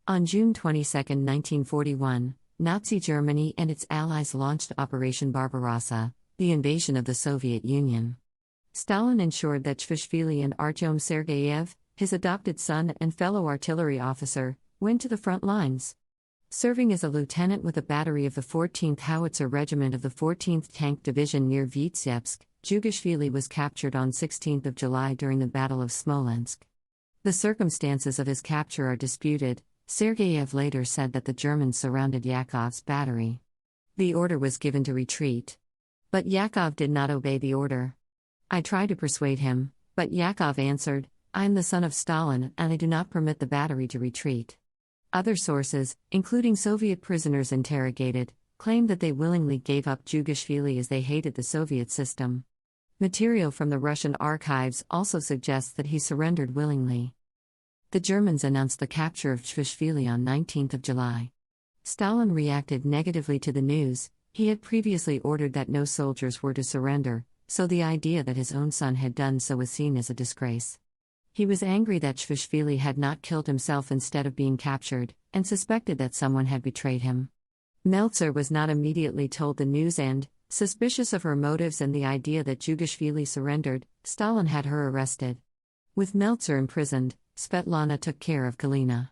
On June 22, 1941, Nazi Germany and its allies launched Operation Barbarossa, the invasion of the Soviet Union. Stalin ensured that Dzhugashvili and Artyom Sergeyev, his adopted son and fellow artillery officer, went to the front lines. Serving as a lieutenant with a battery of the 14th Howitzer Regiment of the 14th Tank Division near Vitebsk, Dzhugashvili was captured on 16 July during the Battle of Smolensk. The circumstances of his capture are disputed. Sergeyev later said that the Germans surrounded Yakov's battery. The order was given to retreat. But Yakov did not obey the order. I tried to persuade him, but Yakov answered, "I am the son of Stalin and I do not permit the battery to retreat." Other sources, including Soviet prisoners interrogated, claim that they willingly gave up Dzhugashvili as they hated the Soviet system. Material from the Russian archives also suggests that he surrendered willingly. The Germans announced the capture of Dzhugashvili on 19 July. Stalin reacted negatively to the news. He had previously ordered that no soldiers were to surrender, so the idea that his own son had done so was seen as a disgrace. He was angry that Dzhugashvili had not killed himself instead of being captured, and suspected that someone had betrayed him. Meltzer was not immediately told the news and, suspicious of her motives and the idea that Dzhugashvili surrendered, Stalin had her arrested. With Meltzer imprisoned, Svetlana took care of Galina.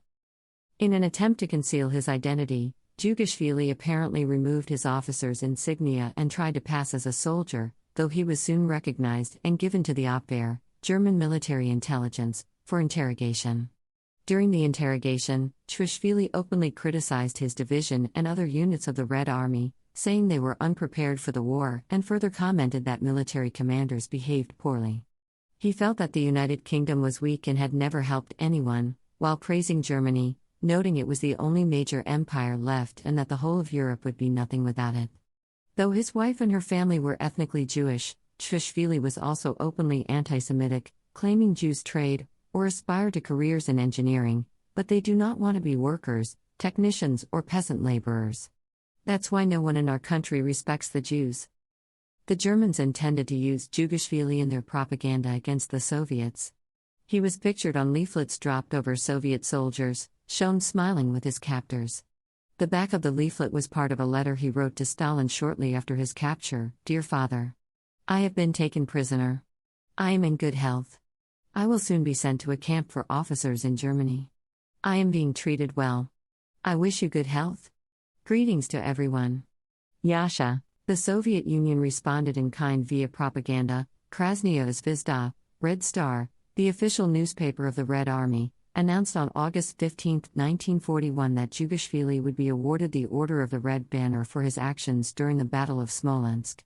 In an attempt to conceal his identity, Dzhugashvili apparently removed his officer's insignia and tried to pass as a soldier, though he was soon recognized and given to the Abwehr, German military intelligence, for interrogation. During the interrogation, Dzhugashvili openly criticized his division and other units of the Red Army, saying they were unprepared for the war, and further commented that military commanders behaved poorly. He felt that the United Kingdom was weak and had never helped anyone, while praising Germany, noting it was the only major empire left and that the whole of Europe would be nothing without it. Though his wife and her family were ethnically Jewish, Dzhugashvili was also openly anti-Semitic, claiming Jews trade, or aspire to careers in engineering, but they do not want to be workers, technicians or peasant laborers. That's why no one in our country respects the Jews. The Germans intended to use Dzhugashvili in their propaganda against the Soviets. He was pictured on leaflets dropped over Soviet soldiers, shown smiling with his captors. The back of the leaflet was part of a letter he wrote to Stalin shortly after his capture. "Dear Father, I have been taken prisoner. I am in good health. I will soon be sent to a camp for officers in Germany. I am being treated well. I wish you good health. Greetings to everyone. Yasha." The Soviet Union responded in kind via propaganda. Krasnaya Zvezda, Red Star, the official newspaper of the Red Army, announced on August 15, 1941 that Dzhugashvili would be awarded the Order of the Red Banner for his actions during the Battle of Smolensk.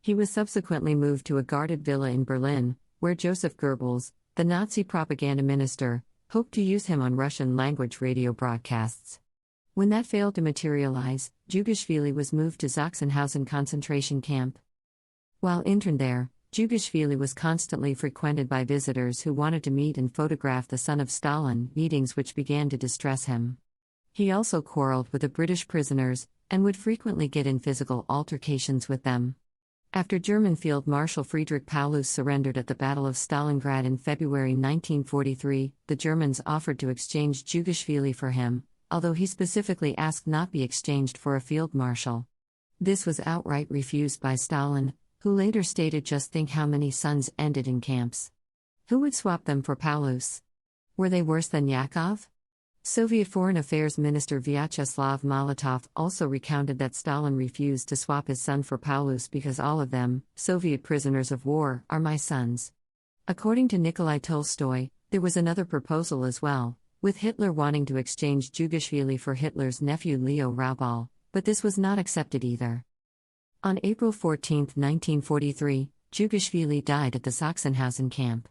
He was subsequently moved to a guarded villa in Berlin, where Joseph Goebbels, the Nazi propaganda minister, hoped to use him on Russian-language radio broadcasts. When that failed to materialize, Dzhugashvili was moved to Sachsenhausen concentration camp. While interned there, Dzhugashvili was constantly frequented by visitors who wanted to meet and photograph the son of Stalin, meetings which began to distress him. He also quarreled with the British prisoners, and would frequently get in physical altercations with them. After German Field Marshal Friedrich Paulus surrendered at the Battle of Stalingrad in February 1943, the Germans offered to exchange Dzhugashvili for him, although he specifically asked not be exchanged for a field marshal. This was outright refused by Stalin, who later stated, "Just think how many sons ended in camps. Who would swap them for Paulus? Were they worse than Yakov?" Soviet Foreign Affairs Minister Vyacheslav Molotov also recounted that Stalin refused to swap his son for Paulus because all of them, Soviet prisoners of war, are my sons. According to Nikolai Tolstoy, there was another proposal as well, with Hitler wanting to exchange Dzhugashvili for Hitler's nephew Leo Raubal, but this was not accepted either. On April 14, 1943, Dzhugashvili died at the Sachsenhausen camp.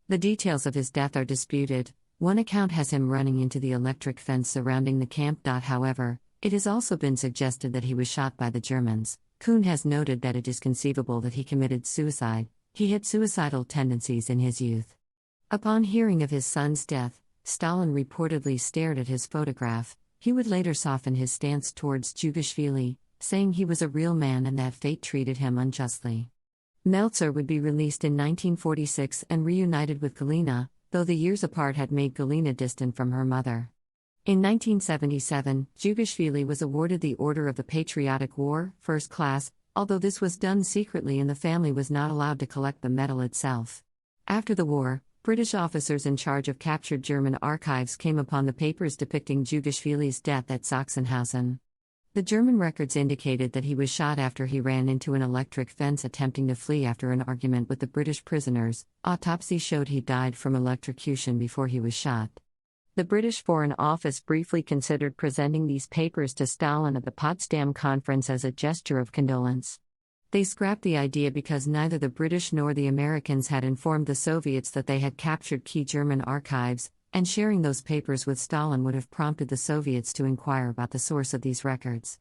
The details of his death are disputed. One account has him running into the electric fence surrounding the camp. However, it has also been suggested that he was shot by the Germans. Kuhn has noted that it is conceivable that he committed suicide. He had suicidal tendencies in his youth. Upon hearing of his son's death, Stalin reportedly stared at his photograph. He would later soften his stance towards Dzhugashvili, saying he was a real man and that fate treated him unjustly. Meltzer would be released in 1946 and reunited with Galina, though the years apart had made Galina distant from her mother. In 1977, Dzhugashvili was awarded the Order of the Patriotic War, First Class, although this was done secretly and the family was not allowed to collect the medal itself. After the war, British officers in charge of captured German archives came upon the papers depicting Dzhugashvili's death at Sachsenhausen. The German records indicated that he was shot after he ran into an electric fence attempting to flee after an argument with the British prisoners. Autopsy showed he died from electrocution before he was shot. The British Foreign Office briefly considered presenting these papers to Stalin at the Potsdam Conference as a gesture of condolence. They scrapped the idea because neither the British nor the Americans had informed the Soviets that they had captured key German archives, and sharing those papers with Stalin would have prompted the Soviets to inquire about the source of these records.